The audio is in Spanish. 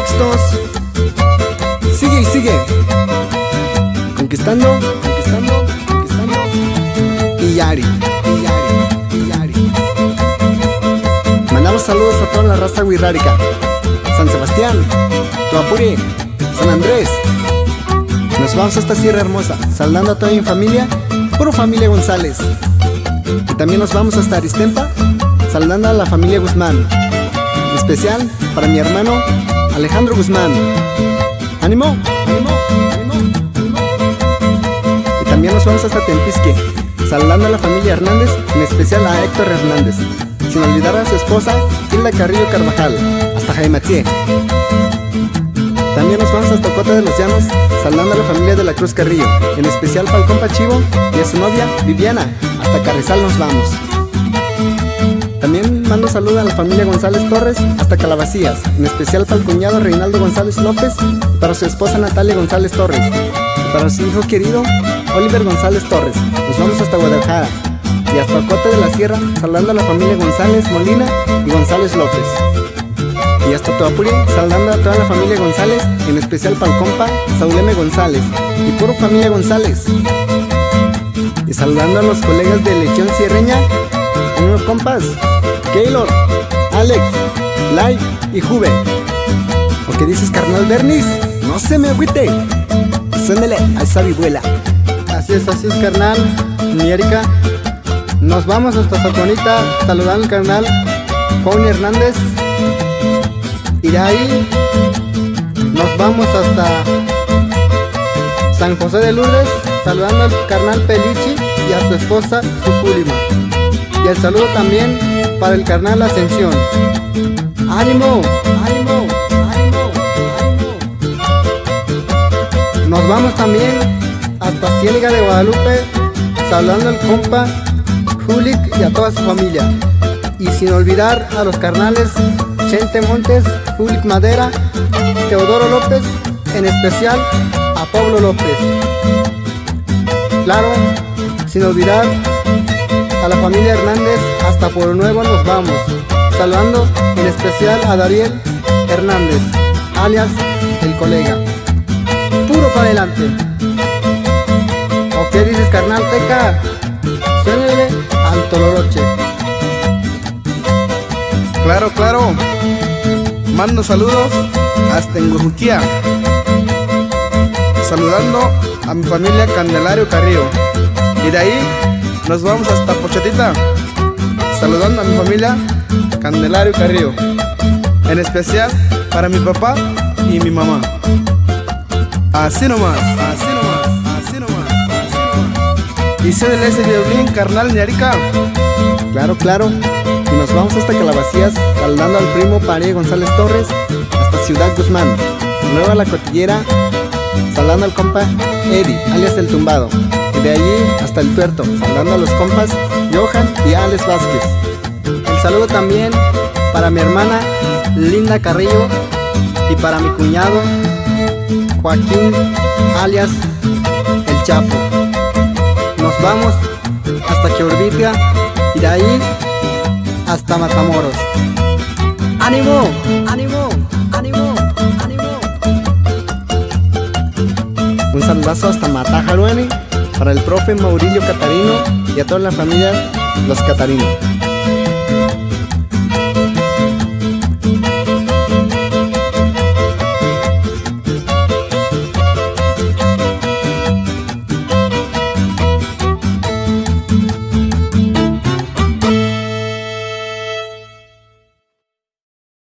textos. Sigue y sigue. Conquistando, conquistando, conquistando. Y Yari. Mandamos saludos a toda la raza huirrárica. San Sebastián, Tuapuri, San Andrés. Nos vamos a esta Sierra Hermosa, saludando a toda mi familia, puro familia González. Y también nos vamos hasta Aristempa, saludando a la familia Guzmán. En especial para mi hermano Alejandro Guzmán. ¡Ánimo! ¡Ánimo! ¡Ánimo! ¡Ánimo! Y también nos vamos hasta Tempisque, saludando a la familia Hernández, en especial a Héctor Hernández, sin olvidar a su esposa Hilda Carrillo Carvajal, hasta Jaimatie. También nos vamos hasta Cota de los Llanos, saludando a la familia de la Cruz Carrillo, en especial para el compa Chivo y a su novia Viviana, hasta Carrizal nos vamos. También mando saludo a la familia González Torres hasta Calabacías, en especial para el cuñado Reinaldo González López y para su esposa Natalia González Torres, y para su hijo querido Oliver González Torres. Nos vamos hasta Guadalajara y hasta Ocote de la Sierra, saludando a la familia González Molina y González López. Y hasta Tuapuri, saludando a toda la familia González, en especial para el compa Saúl M. González y puro familia González. Y saludando a los colegas de Legión Sierreña, unos compas Keylor, Alex, Lai y Juve. ¿O qué dices, carnal Bernis? No se me agüite, suéndele a esa vihuela. Así es, carnal, mi Erika. Nos vamos hasta Soconita, saludando al carnal Juan Hernández. Y de ahí nos vamos hasta San José de Lourdes, saludando al carnal Pelichi y a su esposa Suculima. Y el saludo también para el carnal Ascensión. ¡Ánimo! ¡Ánimo! ¡Ánimo! ¡Ánimo! Nos vamos también hasta Ciénaga de Guadalupe, saludando al compa Julik y a toda su familia. Y sin olvidar a los carnales Chente Montes, Julik Madera, Teodoro López, en especial a Pablo López. Claro, sin olvidar a la familia Hernández, hasta Pueblo Nuevo nos vamos, saludando en especial a Dariel Hernández, alias el colega. Puro para adelante. ¿O qué dices, carnal Teca? Suénele al tololoche. Claro, claro. Mando saludos hasta en Guajuquía, saludando a mi familia Candelario Carrillo. Y de ahí nos vamos hasta Pochetita, saludando a mi familia Candelario Carrillo, en especial para mi papá y mi mamá. Así nomás, así nomás, así nomás, así nomás. Y suénele ese violín, carnal Ñarica. Claro, claro. Y nos vamos hasta Calabacías, saludando al primo Pare González Torres, hasta Ciudad Guzmán, Nueva La Cotillera, saludando al compa Eddie, alias El Tumbado. Y de allí hasta El Tuerto, saludando a los compas Johan y Alex Vázquez. El saludo también para mi hermana Linda Carrillo y para mi cuñado Joaquín, alias El Chapo. Nos vamos hasta Cheorbitia y de ahí hasta Matamoros. ¡Ánimo! ¡Ánimo! ¡Ánimo! ¡Ánimo! Un saludazo hasta Matajarueni para el profe Maurilio Catarino y a toda la familia Los Catarinos.